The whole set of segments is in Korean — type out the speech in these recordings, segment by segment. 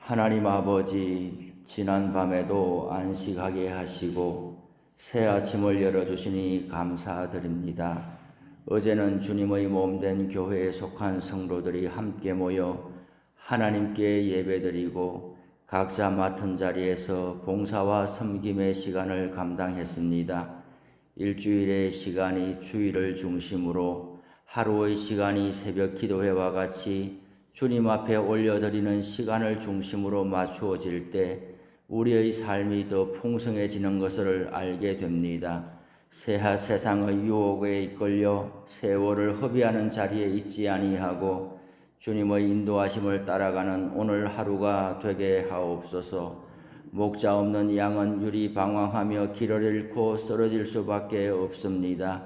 하나님 아버지, 지난 밤에도 안식하게 하시고 새 아침을 열어주시니 감사드립니다. 어제는 주님의 몸된 교회에 속한 성도들이 함께 모여 하나님께 예배드리고 각자 맡은 자리에서 봉사와 섬김의 시간을 감당했습니다. 일주일의 시간이 주일을 중심으로 하루의 시간이 새벽 기도회와 같이 주님 앞에 올려드리는 시간을 중심으로 맞추어질 때 우리의 삶이 더 풍성해지는 것을 알게 됩니다. 세상의 유혹에 이끌려 세월을 허비하는 자리에 있지 아니하고 주님의 인도하심을 따라가는 오늘 하루가 되게 하옵소서. 목자 없는 양은 유리방황하며 길을 잃고 쓰러질 수밖에 없습니다.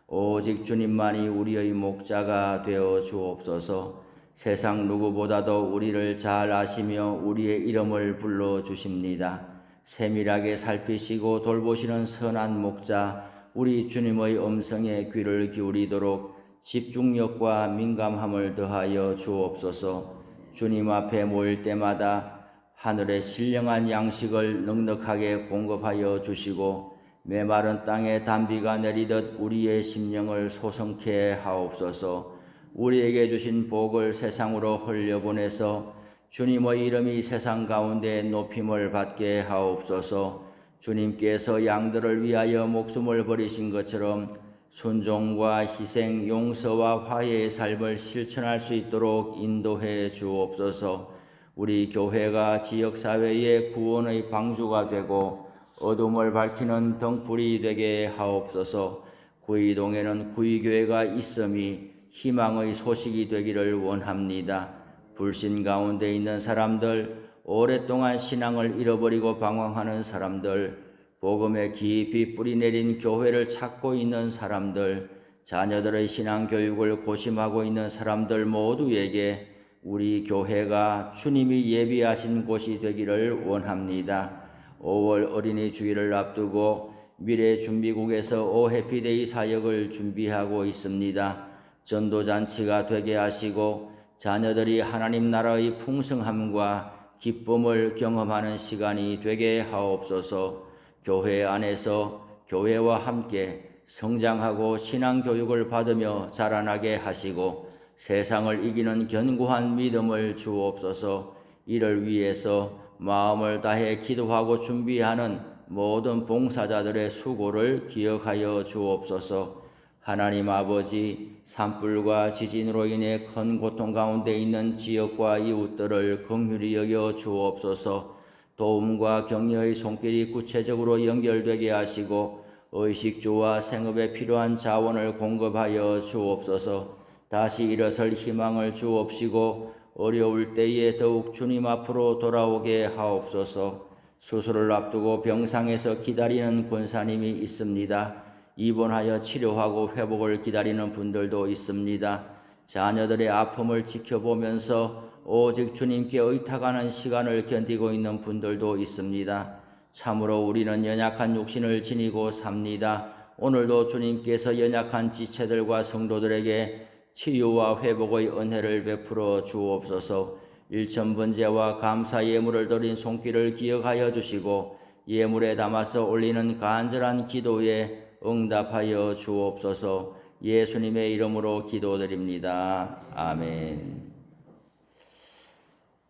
오직 주님만이 우리의 목자가 되어 주옵소서. 세상 누구보다도 우리를 잘 아시며 우리의 이름을 불러주십니다. 세밀하게 살피시고 돌보시는 선한 목자, 우리 주님의 음성에 귀를 기울이도록 집중력과 민감함을 더하여 주옵소서. 주님 앞에 모일 때마다 하늘의 신령한 양식을 넉넉하게 공급하여 주시고 메마른 땅에 단비가 내리듯 우리의 심령을 소성케 하옵소서. 우리에게 주신 복을 세상으로 흘려보내서 주님의 이름이 세상 가운데 높임을 받게 하옵소서. 주님께서 양들을 위하여 목숨을 버리신 것처럼 순종과 희생, 용서와 화해의 삶을 실천할 수 있도록 인도해 주옵소서. 우리 교회가 지역사회의 구원의 방주가 되고 어둠을 밝히는 등불이 되게 하옵소서. 구이동에는 구이교회가 있음이 희망의 소식이 되기를 원합니다. 불신 가운데 있는 사람들, 오랫동안 신앙을 잃어버리고 방황하는 사람들, 복음에 깊이 뿌리내린 교회를 찾고 있는 사람들, 자녀들의 신앙 교육을 고심하고 있는 사람들 모두에게 우리 교회가 주님이 예비하신 곳이 되기를 원합니다. 5월 어린이 주일을 앞두고 미래준비국에서 오해피데이 사역을 준비하고 있습니다. 전도잔치가 되게 하시고 자녀들이 하나님 나라의 풍성함과 기쁨을 경험하는 시간이 되게 하옵소서. 교회 안에서 교회와 함께 성장하고 신앙교육을 받으며 자라나게 하시고 세상을 이기는 견고한 믿음을 주옵소서. 이를 위해서 마음을 다해 기도하고 준비하는 모든 봉사자들의 수고를 기억하여 주옵소서. 하나님 아버지, 산불과 지진으로 인해 큰 고통 가운데 있는 지역과 이웃들을 긍휼히 여겨 주옵소서. 도움과 격려의 손길이 구체적으로 연결되게 하시고 의식주와 생업에 필요한 자원을 공급하여 주옵소서. 다시 일어설 희망을 주옵시고 어려울 때에 더욱 주님 앞으로 돌아오게 하옵소서. 수술을 앞두고 병상에서 기다리는 권사님이 있습니다. 입원하여 치료하고 회복을 기다리는 분들도 있습니다. 자녀들의 아픔을 지켜보면서 오직 주님께 의탁하는 시간을 견디고 있는 분들도 있습니다. 참으로 우리는 연약한 육신을 지니고 삽니다. 오늘도 주님께서 연약한 지체들과 성도들에게 치유와 회복의 은혜를 베풀어 주옵소서. 일천번제와 감사 예물을 드린 손길을 기억하여 주시고 예물에 담아서 올리는 간절한 기도에 응답하여 주옵소서. 예수님의 이름으로 기도드립니다. 아멘.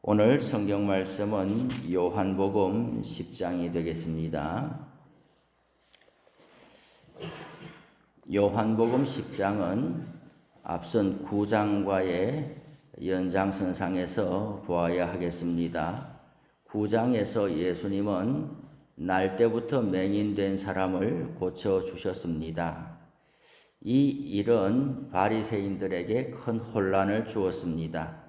오늘 성경 말씀은 요한복음 10장이 되겠습니다. 요한복음 10장은 앞선 9장과의 연장선상에서 보아야 하겠습니다. 9장에서 예수님은 날 때부터 맹인된 사람을 고쳐주셨습니다. 이 일은 바리새인들에게 큰 혼란을 주었습니다.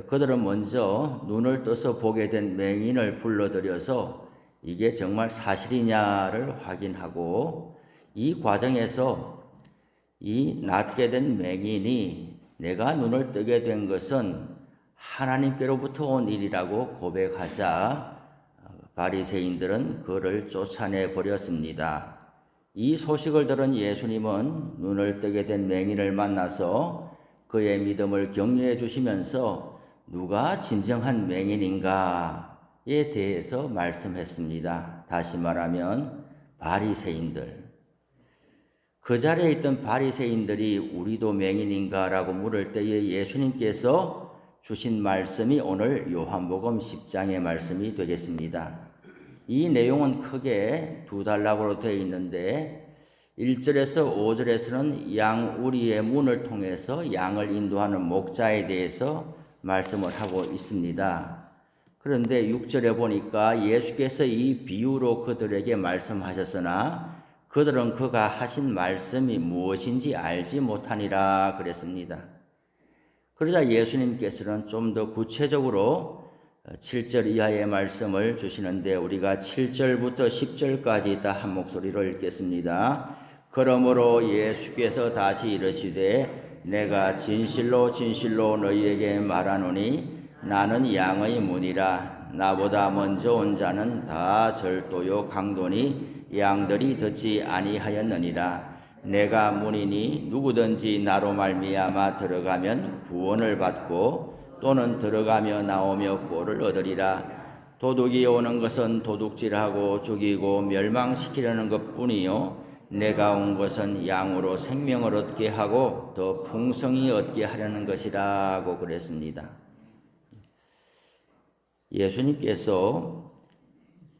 그들은 먼저 눈을 떠서 보게 된 맹인을 불러들여서 이게 정말 사실이냐를 확인하고 이 과정에서 이 낫게 된 맹인이 내가 눈을 뜨게 된 것은 하나님께로부터 온 일이라고 고백하자 바리새인들은 그를 쫓아내 버렸습니다. 이 소식을 들은 예수님은 눈을 뜨게 된 맹인을 만나서 그의 믿음을 격려해 주시면서 누가 진정한 맹인인가에 대해서 말씀했습니다. 다시 말하면 바리새인들. 그 자리에 있던 바리새인들이 우리도 맹인인가라고 물을 때에 예수님께서 주신 말씀이 오늘 요한복음 10장의 말씀이 되겠습니다. 이 내용은 크게 두 단락으로 되어 있는데 1절에서 5절에서는 양우리의 문을 통해서 양을 인도하는 목자에 대해서 말씀을 하고 있습니다. 그런데 6절에 보니까 예수께서 이 비유로 그들에게 말씀하셨으나 그들은 그가 하신 말씀이 무엇인지 알지 못하니라 그랬습니다. 그러자 예수님께서는 좀 더 구체적으로 7절 이하의 말씀을 주시는데 우리가 7절부터 10절까지 다 한 목소리로 읽겠습니다. 그러므로 예수께서 다시 이르시되 내가 진실로 진실로 너희에게 말하노니 나는 양의 문이라. 나보다 먼저 온 자는 다 절도요 강도니 양들이 듣지 아니하였느니라. 내가 문이니 누구든지 나로 말미암아 들어가면 구원을 받고 또는 들어가며 나오며 꼴을 얻으리라. 도둑이 오는 것은 도둑질하고 죽이고 멸망시키려는 것뿐이요 내가 온 것은 양으로 생명을 얻게 하고 더 풍성히 얻게 하려는 것이라고 그랬습니다. 예수님께서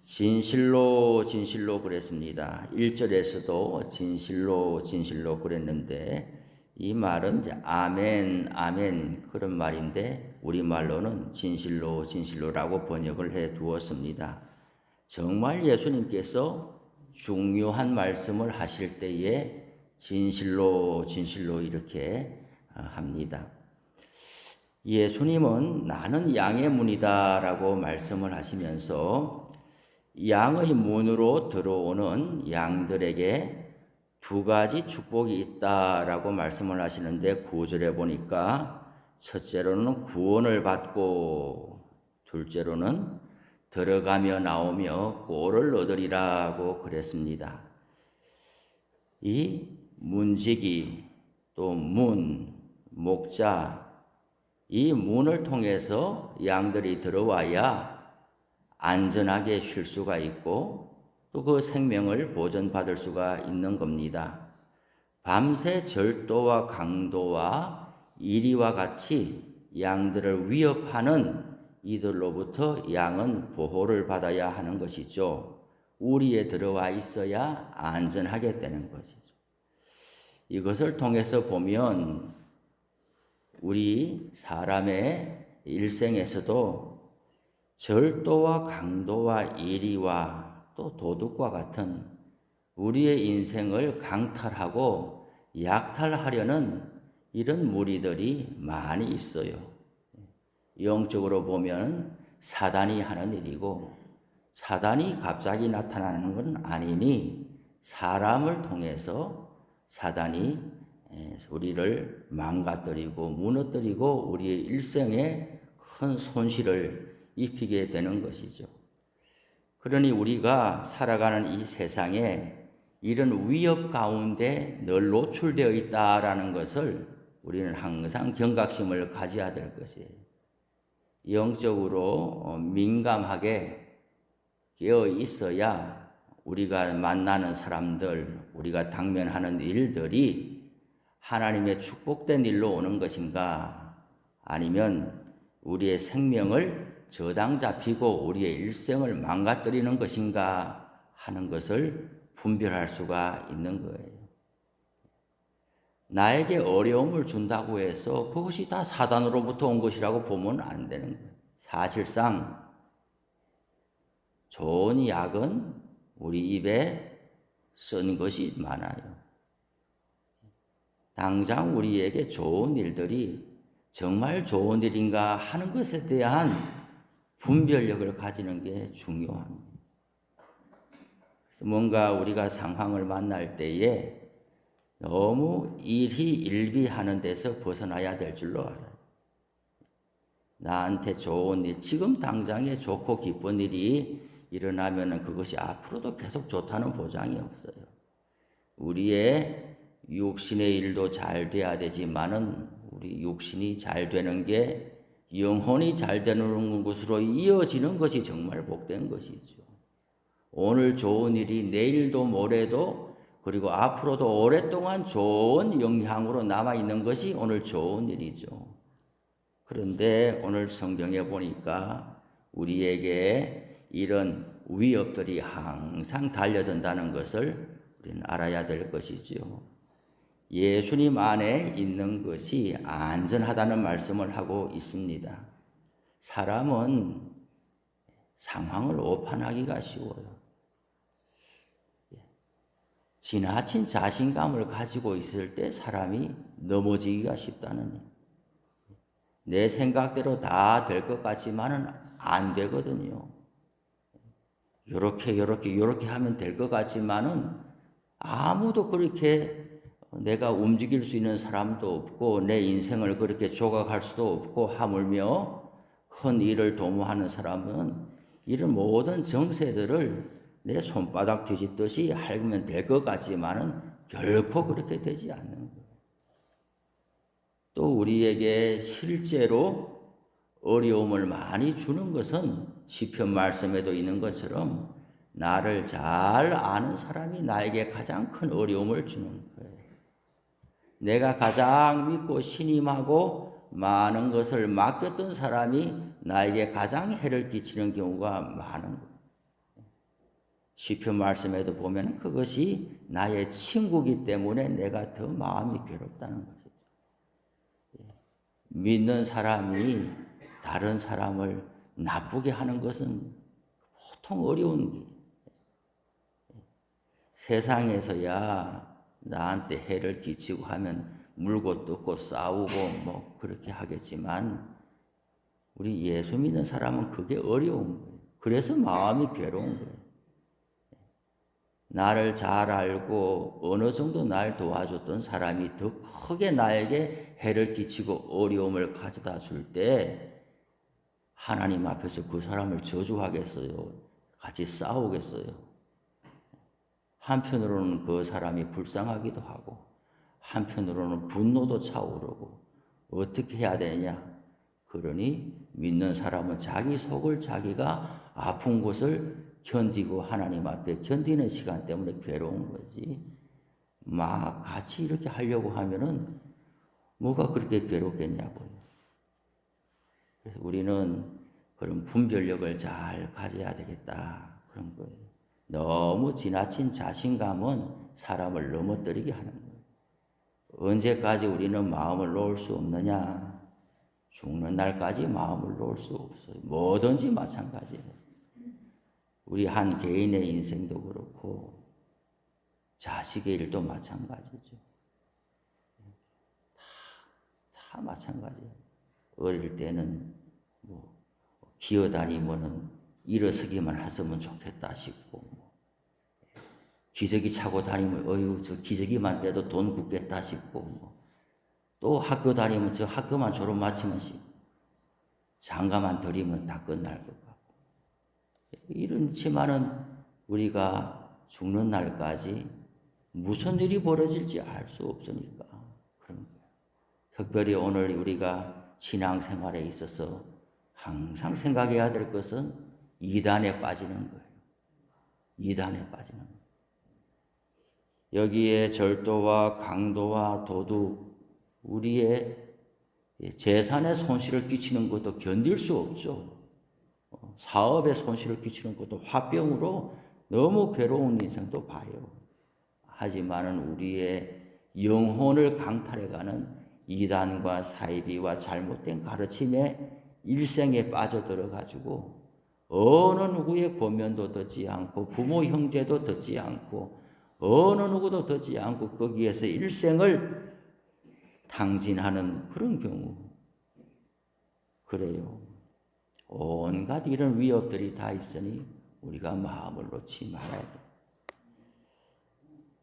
진실로 진실로 그랬습니다. 1절에서도 진실로 진실로 그랬는데 이 말은 이제 아멘 아멘 그런 말인데 우리말로는 진실로 진실로라고 번역을 해 두었습니다. 정말 예수님께서 중요한 말씀을 하실 때에 진실로 진실로 이렇게 합니다. 예수님은 나는 양의 문이다라고 말씀을 하시면서 양의 문으로 들어오는 양들에게 두 가지 축복이 있다라고 말씀을 하시는데 9절에 보니까 첫째로는 구원을 받고 둘째로는 들어가며 나오며 꼴을 얻으리라고 그랬습니다. 이 문지기 또 문, 목자 이 문을 통해서 양들이 들어와야 안전하게 쉴 수가 있고 또 그 생명을 보존받을 수가 있는 겁니다. 밤새 절도와 강도와 이리와 같이 양들을 위협하는 이들로부터 양은 보호를 받아야 하는 것이죠. 우리에 들어와 있어야 안전하게 되는 것이죠. 이것을 통해서 보면 우리 사람의 일생에서도 절도와 강도와 이리와 또 도둑과 같은 우리의 인생을 강탈하고 약탈하려는 이런 무리들이 많이 있어요. 영적으로 보면 사단이 하는 일이고 사단이 갑자기 나타나는 건 아니니 사람을 통해서 사단이 우리를 망가뜨리고 무너뜨리고 우리의 일생에 큰 손실을 입히게 되는 것이죠. 그러니 우리가 살아가는 이 세상에 이런 위협 가운데 늘 노출되어 있다라는 것을 우리는 항상 경각심을 가져야 될 것이에요. 영적으로 민감하게 깨어 있어야 우리가 만나는 사람들, 우리가 당면하는 일들이 하나님의 축복된 일로 오는 것인가 아니면 우리의 생명을 저당 잡히고 우리의 일생을 망가뜨리는 것인가 하는 것을 분별할 수가 있는 거예요. 나에게 어려움을 준다고 해서 그것이 다 사단으로부터 온 것이라고 보면 안 되는 거예요. 사실상 좋은 약은 우리 입에 쓴 것이 많아요. 당장 우리에게 좋은 일들이 정말 좋은 일인가 하는 것에 대한 분별력을 가지는 게 중요합니다. 뭔가 우리가 상황을 만날 때에 너무 일희일비하는 데서 벗어나야 될 줄로 알아요. 나한테 좋은 일, 지금 당장에 좋고 기쁜 일이 일어나면 그것이 앞으로도 계속 좋다는 보장이 없어요. 우리의 육신의 일도 잘 돼야 되지만은 우리 육신이 잘 되는 게 영혼이 잘 되는 곳으로 이어지는 것이 정말 복된 것이죠. 오늘 좋은 일이 내일도 모레도 그리고 앞으로도 오랫동안 좋은 영향으로 남아있는 것이 오늘 좋은 일이죠. 그런데 오늘 성경에 보니까 우리에게 이런 위협들이 항상 달려든다는 것을 우리는 알아야 될 것이죠. 예수님 안에 있는 것이 안전하다는 말씀을 하고 있습니다. 사람은 상황을 오판하기가 쉬워요. 지나친 자신감을 가지고 있을 때 사람이 넘어지기가 쉽다는, 내 생각대로 다 될 것 같지만은 안 되거든요. 요렇게 하면 될 것 같지만은 아무도 그렇게 내가 움직일 수 있는 사람도 없고 내 인생을 그렇게 조각할 수도 없고, 하물며 큰 일을 도모하는 사람은 이런 모든 정세들을 내 손바닥 뒤집듯이 핥으면 될 것 같지만은 결코 그렇게 되지 않는 거예요. 또 우리에게 실제로 어려움을 많이 주는 것은 시편 말씀에도 있는 것처럼 나를 잘 아는 사람이 나에게 가장 큰 어려움을 주는 거예요. 내가 가장 믿고 신임하고 많은 것을 맡겼던 사람이 나에게 가장 해를 끼치는 경우가 많은 거예요. 시편 말씀에도 보면 그것이 나의 친구이기 때문에 내가 더 마음이 괴롭다는 것이죠. 믿는 사람이 다른 사람을 나쁘게 하는 것은 보통 어려운 게, 세상에서야 나한테 해를 끼치고 하면 물고 뜯고 싸우고 뭐 그렇게 하겠지만, 우리 예수 믿는 사람은 그게 어려운 거예요. 그래서 마음이 괴로운 거예요. 나를 잘 알고 어느 정도 날 도와줬던 사람이 더 크게 나에게 해를 끼치고 어려움을 가져다 줄 때 하나님 앞에서 그 사람을 저주하겠어요? 같이 싸우겠어요? 한편으로는 그 사람이 불쌍하기도 하고 한편으로는 분노도 차오르고 어떻게 해야 되냐? 그러니 믿는 사람은 자기 속을 자기가 아픈 곳을 견디고 하나님 앞에 견디는 시간 때문에 괴로운 거지, 막 같이 이렇게 하려고 하면은 뭐가 그렇게 괴롭겠냐고요. 그래서 우리는 그런 분별력을 잘 가져야 되겠다, 그런 거예요. 너무 지나친 자신감은 사람을 넘어뜨리게 하는 거예요. 언제까지 우리는 마음을 놓을 수 없느냐? 죽는 날까지 마음을 놓을 수 없어요. 뭐든지 마찬가지예요. 우리 한 개인의 인생도 그렇고 자식의 일도 마찬가지죠. 다 마찬가지예요. 어릴 때는 뭐 기어다니면은 일어서기만 했으면 좋겠다 싶고, 기저귀 차고 다니면 어휴 저 기저귀만 떼도 돈 굳겠다 싶고, 또 학교 다니면 저 학교만 졸업 마치면 장가만 들이면 다 끝날 것 같고, 이렇지만은 우리가 죽는 날까지 무슨 일이 벌어질지 알 수 없으니까 그런 거예요. 특별히 오늘 우리가 신앙생활에 있어서 항상 생각해야 될 것은 이단에 빠지는 거예요. 이단에 빠지는 거예요. 여기에 절도와 강도와 도둑, 우리의 재산에 손실을 끼치는 것도 견딜 수 없죠. 사업에 손실을 끼치는 것도 화병으로 너무 괴로운 인생도 봐요. 하지만은 우리의 영혼을 강탈해가는 이단과 사이비와 잘못된 가르침에 일생에 빠져들어가지고 어느 누구의 권면도 듣지 않고 부모 형제도 듣지 않고 어느 누구도 듣지 않고 거기에서 일생을 탕진하는 그런 경우, 그래요. 온갖 이런 위협들이 다 있으니 우리가 마음을 놓지 말아야 돼.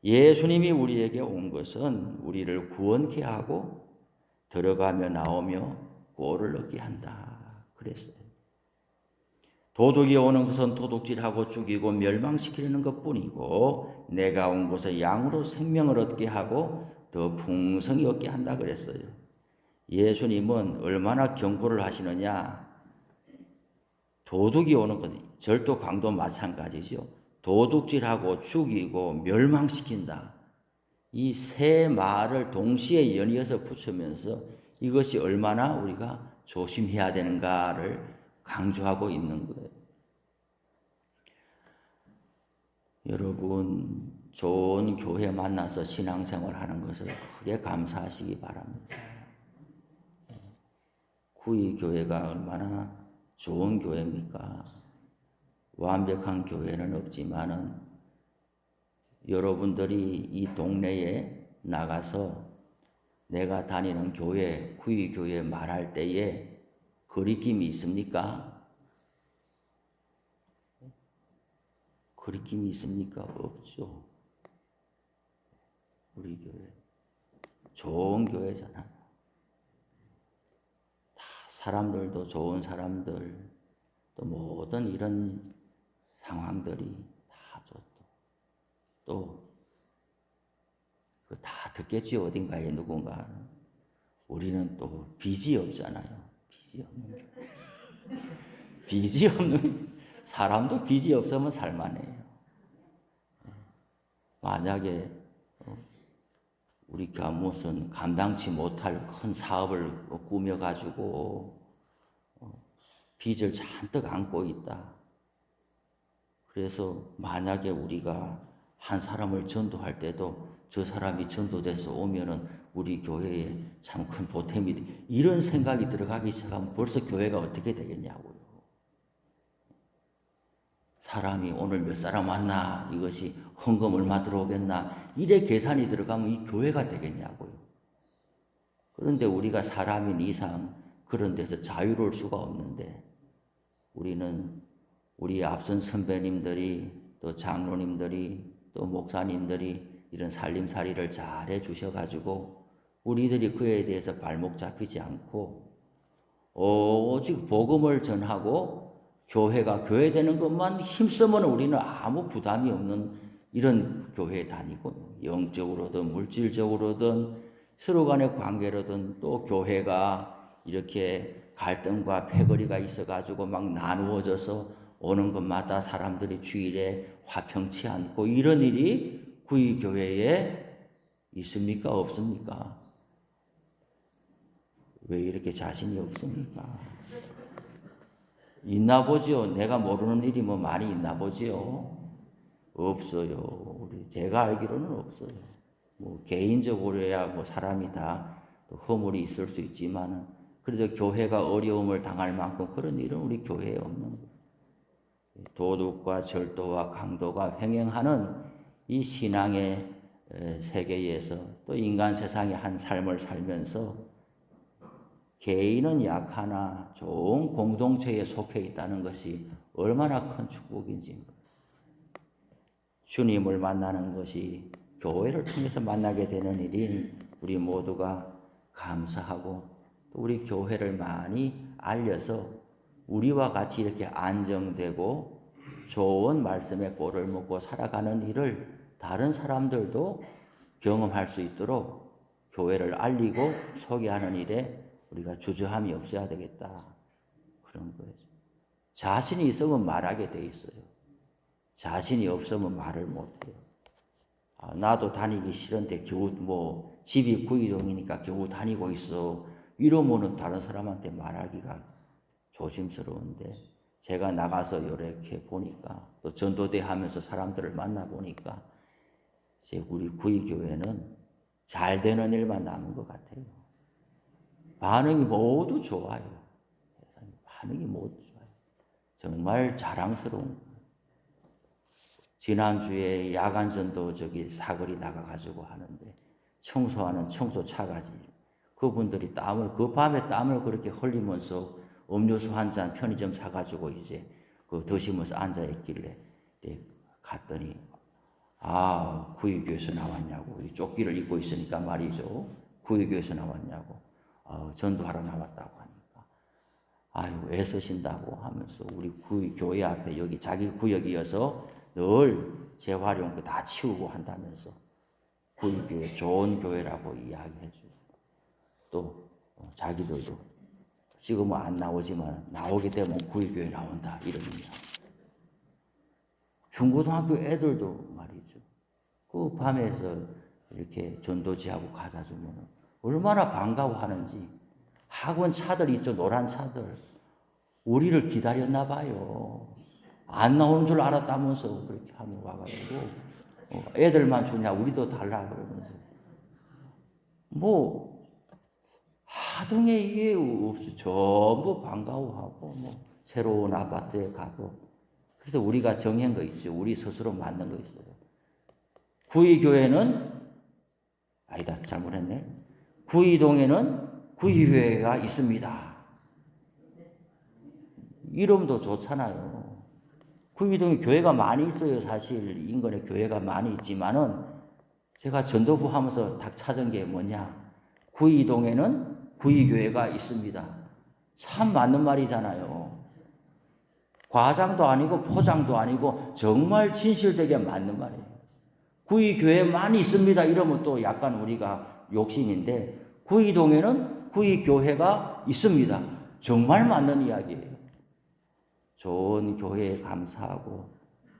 예수님이 우리에게 온 것은 우리를 구원케 하고 들어가며 나오며 꼴을 얻게 한다 그랬어요. 도둑이 오는 것은 도둑질하고 죽이고 멸망시키려는 것뿐이고 내가 온 것은 양으로 생명을 얻게 하고 더 풍성히 얻게 한다 그랬어요. 예수님은 얼마나 경고를 하시느냐. 도둑이 오는 건 절도 강도 마찬가지죠. 도둑질하고 죽이고 멸망시킨다. 이 세 말을 동시에 연이어서 붙이면서 이것이 얼마나 우리가 조심해야 되는가를 강조하고 있는 거예요. 여러분, 좋은 교회 만나서 신앙생활 하는 것을 크게 감사하시기 바랍니다. 구이 교회가 얼마나 좋은 교회입니까? 완벽한 교회는 없지만은 여러분들이 이 동네에 나가서 내가 다니는 교회, 구이 교회 말할 때에 거리낌이 있습니까? 거리낌이 있습니까? 없죠. 우리 교회 좋은 교회잖아요. 다 사람들도 좋은 사람들, 또 모든 이런 상황들이 다 좋고 또 다 듣겠지 어딘가에 누군가. 우리는 또 빚이 없잖아요. 빚이 없는 교회. 빚이 없는 사람도 빚이 없으면 살만해요. 만약에 우리가 무슨 감당치 못할 큰 사업을 꾸며가지고 빚을 잔뜩 안고 있다. 그래서 만약에 우리가 한 사람을 전도할 때도 저 사람이 전도돼서 오면은 우리 교회에 참 큰 보탬이 돼. 이런 생각이 들어가기 시작하면 벌써 교회가 어떻게 되겠냐고요. 사람이 오늘 몇 사람 왔나, 이것이 헌금 얼마 들어오겠나, 이래 계산이 들어가면 이 교회가 되겠냐고요. 그런데 우리가 사람인 이상 그런 데서 자유로울 수가 없는데, 우리는 우리 앞선 선배님들이, 또 장로님들이, 또 목사님들이 이런 살림살이를 잘 해주셔가지고 우리들이 그에 대해서 발목 잡히지 않고 오직 복음을 전하고 교회가 교회되는 것만 힘쓰면 우리는 아무 부담이 없는 이런 교회에 다니고, 영적으로든 물질적으로든 서로 간의 관계로든, 또 교회가 이렇게 갈등과 패거리가 있어가지고 막 나누어져서 오는 것마다 사람들이 주일에 화평치 않고 이런 일이 구이 교회에 있습니까? 없습니까? 왜 이렇게 자신이 없습니까? 있나 보죠. 내가 모르는 일이 뭐 많이 있나 보죠. 없어요. 제가 알기로는 없어요. 뭐 개인적으로야 뭐 사람이 다 허물이 있을 수 있지만은 그래도 교회가 어려움을 당할 만큼 그런 일은 우리 교회에 없는 거예요. 도둑과 절도와 강도가 횡행하는 이 신앙의 세계에서 또 인간 세상의 한 삶을 살면서 개인은 약하나 좋은 공동체에 속해 있다는 것이 얼마나 큰 축복인지. 주님을 만나는 것이 교회를 통해서 만나게 되는 일이 우리 모두가 감사하고 또 우리 교회를 많이 알려서 우리와 같이 이렇게 안정되고 좋은 말씀의 꼴을 먹고 살아가는 일을 다른 사람들도 경험할 수 있도록 교회를 알리고 소개하는 일에 우리가 주저함이 없어야 되겠다. 그런 거예요. 자신이 있으면 말하게 돼 있어요. 자신이 없으면 말을 못해요. 나도 다니기 싫은데 겨우 뭐 집이 구이동이니까 겨우 다니고 있어. 이러면은 다른 사람한테 말하기가 조심스러운데, 제가 나가서 이렇게 보니까 또 전도대 하면서 사람들을 만나보니까 이제 우리 구이교회는 잘 되는 일만 남은 것 같아요. 반응이 모두 좋아요. 반응이 모두 좋아요. 정말 자랑스러운 거예요. 지난주에 야간전도 사거리 나가가지고 하는데 청소하는 청소차가 그분들이 그 밤에 땀을 그렇게 흘리면서 음료수 한 잔 편의점 사가지고 이제 드시면서 앉아있길래 갔더니 구이교에서 나왔냐고. 쫓기를 입고 있으니까 말이죠. 구이교에서 나왔냐고. 전도하러 나왔다고 하니까. 아이고, 애쓰신다고 하면서 우리 구이교회 앞에 여기 자기 구역이어서 늘 재활용 다 치우고 한다면서 구이교회 좋은 교회라고 이야기해주고, 또 자기들도 지금은 안 나오지만 나오게 되면 구의교회 나온다 이럽니다. 중고등학교 애들도 말이죠. 그 밤에서 이렇게 전도지하고 가자 주면 얼마나 반가워하는지. 학원 차들 있죠, 노란 차들. 우리를 기다렸나 봐요. 안 나오는 줄 알았다면서 그렇게 하면 와가지고 애들만 주냐 우리도 달라 그러면서 뭐 하등에 이해 없이 전부 반가워하고 뭐 새로운 아파트에 가고. 그래서 우리가 정한 거 있죠. 우리 스스로 만든 거 있어요. 구의교회는 아니다, 잘못했네. 구의동에는 구의회가 있습니다. 이름도 좋잖아요. 구의동에 교회가 많이 있어요. 사실 인근에 교회가 많이 있지만은 제가 전도부 하면서 딱 찾은 게 뭐냐. 구의동에는 구의교회가 있습니다. 참 맞는 말이잖아요. 과장도 아니고 포장도 아니고 정말 진실되게 맞는 말이에요. 구의교회만 있습니다. 이러면 또 약간 우리가 욕심인데 구의동에는 구의교회가 있습니다. 정말 맞는 이야기예요. 좋은 교회에 감사하고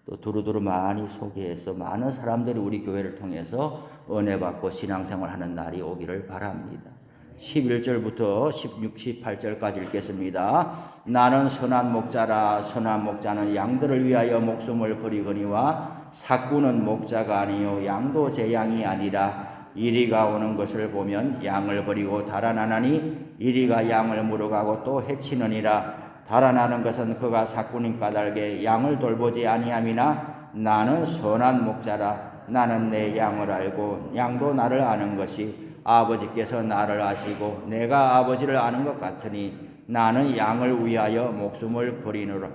또 두루두루 많이 소개해서 많은 사람들이 우리 교회를 통해서 은혜 받고 신앙생활하는 날이 오기를 바랍니다. 11절부터 16, 18절까지 읽겠습니다. 나는 선한 목자라. 선한 목자는 양들을 위하여 목숨을 버리거니와 삭구는 목자가 아니요 양도 제 양이 아니라 이리가 오는 것을 보면 양을 버리고 달아나나니 이리가 양을 물어가고 또 해치느니라. 달아나는 것은 그가 삭구니 까닭에 양을 돌보지 아니함이나 나는 선한 목자라. 나는 내 양을 알고 양도 나를 아는 것이 아버지께서 나를 아시고 내가 아버지를 아는 것 같으니 나는 양을 위하여 목숨을 버리노라.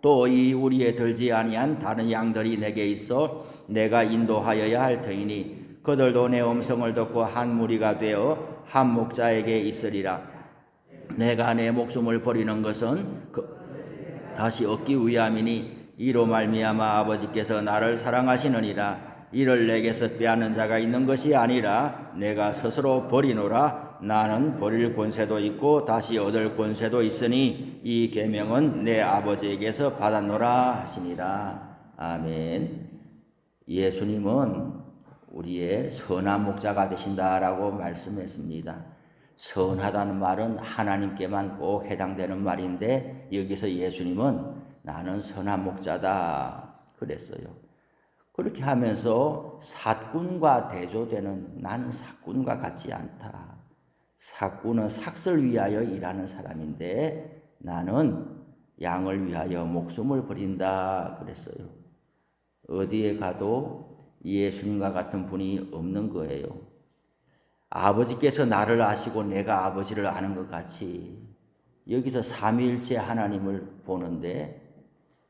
또 이 우리에 들지 아니한 다른 양들이 내게 있어 내가 인도하여야 할 터이니 그들도 내 음성을 듣고 한 무리가 되어 한 목자에게 있으리라. 내가 내 목숨을 버리는 것은 다시 얻기 위함이니 이로 말미암아 아버지께서 나를 사랑하시느니라. 이를 내게서 빼앗는 자가 있는 것이 아니라 내가 스스로 버리노라. 나는 버릴 권세도 있고 다시 얻을 권세도 있으니 이 계명은 내 아버지에게서 받았노라 하시니라. 아멘. 예수님은 우리의 선한 목자가 되신다라고 말씀했습니다. 선하다는 말은 하나님께만 꼭 해당되는 말인데 여기서 예수님은 나는 선한 목자다 그랬어요. 그렇게 하면서 삭군과 대조되는 나는 삭군과 같지 않다. 삭군은 삭슬 위하여 일하는 사람인데 나는 양을 위하여 목숨을 버린다 그랬어요. 어디에 가도 예수님과 같은 분이 없는 거예요. 아버지께서 나를 아시고 내가 아버지를 아는 것 같이 여기서 삼위일체 하나님을 보는데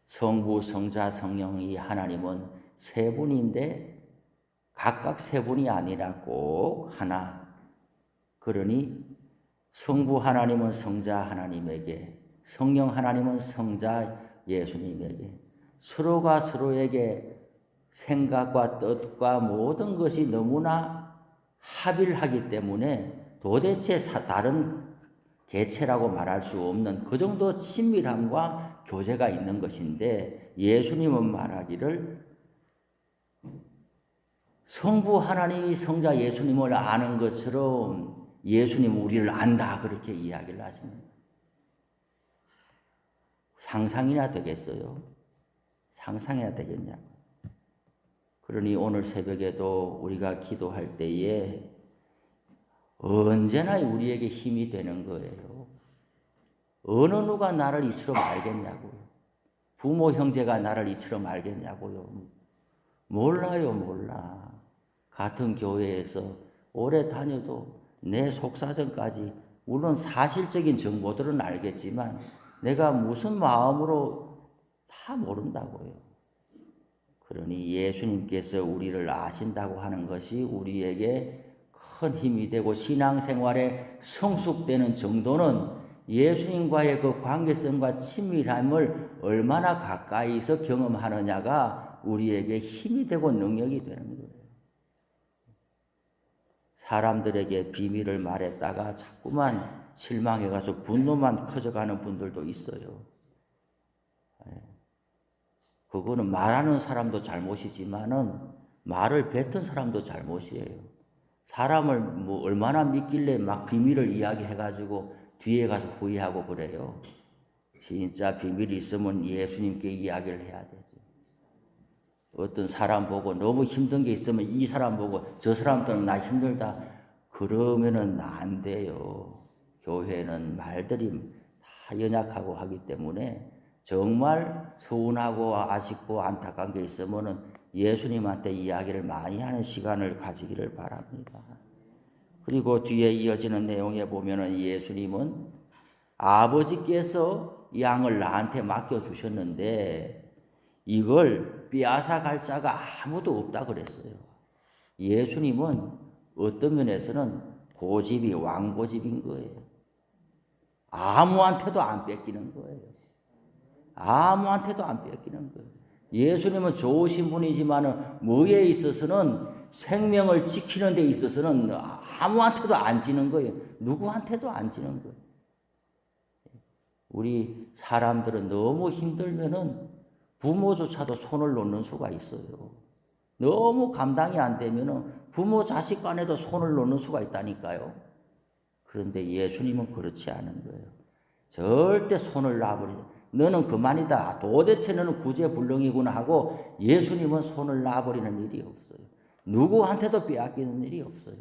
성부, 성자, 성령 이 하나님은 세 분인데 각각 세 분이 아니라 꼭 하나. 그러니 성부 하나님은 성자 하나님에게, 성령 하나님은 성자 예수님에게 서로가 서로에게 생각과 뜻과 모든 것이 너무나 합의를 하기 때문에 도대체 다른 개체라고 말할 수 없는 그 정도 친밀함과 교제가 있는 것인데 예수님은 말하기를 성부 하나님이 성자 예수님을 아는 것처럼 예수님 우리를 안다 그렇게 이야기를 하십니다. 상상이나 되겠어요? 상상해야 되겠냐고. 그러니 오늘 새벽에도 우리가 기도할 때에 언제나 우리에게 힘이 되는 거예요. 어느 누가 나를 이처럼 알겠냐고요. 부모 형제가 나를 이처럼 알겠냐고요. 몰라요, 몰라. 같은 교회에서 오래 다녀도 내 속사정까지 물론 사실적인 정보들은 알겠지만 내가 무슨 마음으로 다 모른다고요. 그러니 예수님께서 우리를 아신다고 하는 것이 우리에게 큰 힘이 되고 신앙생활에 성숙되는 정도는 예수님과의 그 관계성과 친밀함을 얼마나 가까이서 경험하느냐가 우리에게 힘이 되고 능력이 되는 거예요. 사람들에게 비밀을 말했다가 자꾸만 실망해가지고 분노만 커져가는 분들도 있어요. 그거는 말하는 사람도 잘못이지만은 말을 뱉은 사람도 잘못이에요. 사람을 뭐 얼마나 믿길래 막 비밀을 이야기해가지고 뒤에 가서 후회하고 그래요. 진짜 비밀이 있으면 예수님께 이야기를 해야 되죠. 어떤 사람 보고 너무 힘든 게 있으면 이 사람 보고 저 사람들은 나 힘들다 그러면은 안 돼요. 교회는 말들이 다 연약하고 하기 때문에 정말 서운하고 아쉽고 안타까운 게 있으면은 예수님한테 이야기를 많이 하는 시간을 가지기를 바랍니다. 그리고 뒤에 이어지는 내용에 보면은 예수님은 아버지께서 양을 나한테 맡겨주셨는데 이걸 빼앗아 갈 자가 아무도 없다 그랬어요. 예수님은 어떤 면에서는 고집이 왕고집인 거예요. 아무한테도 안 뺏기는 거예요. 아무한테도 안 뺏기는 거예요. 예수님은 좋으신 분이지만 뭐에 있어서는 생명을 지키는 데 있어서는 아무한테도 안 지는 거예요. 누구한테도 안 지는 거예요. 우리 사람들은 너무 힘들면은 부모조차도 손을 놓는 수가 있어요. 너무 감당이 안 되면은 부모 자식 간에도 손을 놓는 수가 있다니까요. 그런데 예수님은 그렇지 않은 거예요. 절대 손을 놔버리죠. 너는 그만이다. 도대체 너는 구제불능이구나 하고 예수님은 손을 놔버리는 일이 없어요. 누구한테도 빼앗기는 일이 없어요.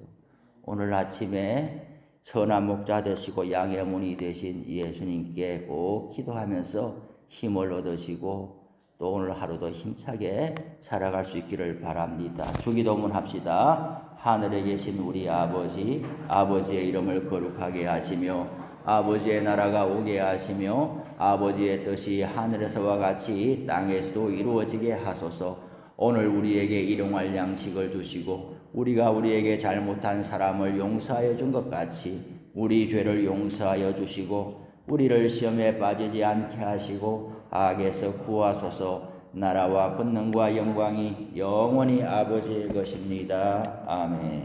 오늘 아침에 선한 목자 되시고 양의 문이 되신 예수님께 꼭 기도하면서 힘을 얻으시고 또 오늘 하루도 힘차게 살아갈 수 있기를 바랍니다. 주기도문 합시다. 하늘에 계신 우리 아버지, 아버지의 이름을 거룩하게 하시며 아버지의 나라가 오게 하시며 아버지의 뜻이 하늘에서와 같이 땅에서도 이루어지게 하소서. 오늘 우리에게 일용할 양식을 주시고 우리가 우리에게 잘못한 사람을 용서하여 준 것 같이 우리 죄를 용서하여 주시고 우리를 시험에 빠지지 않게 하시고 악에서 구하소서. 나라와 권능과 영광이 영원히 아버지의 것입니다. 아멘.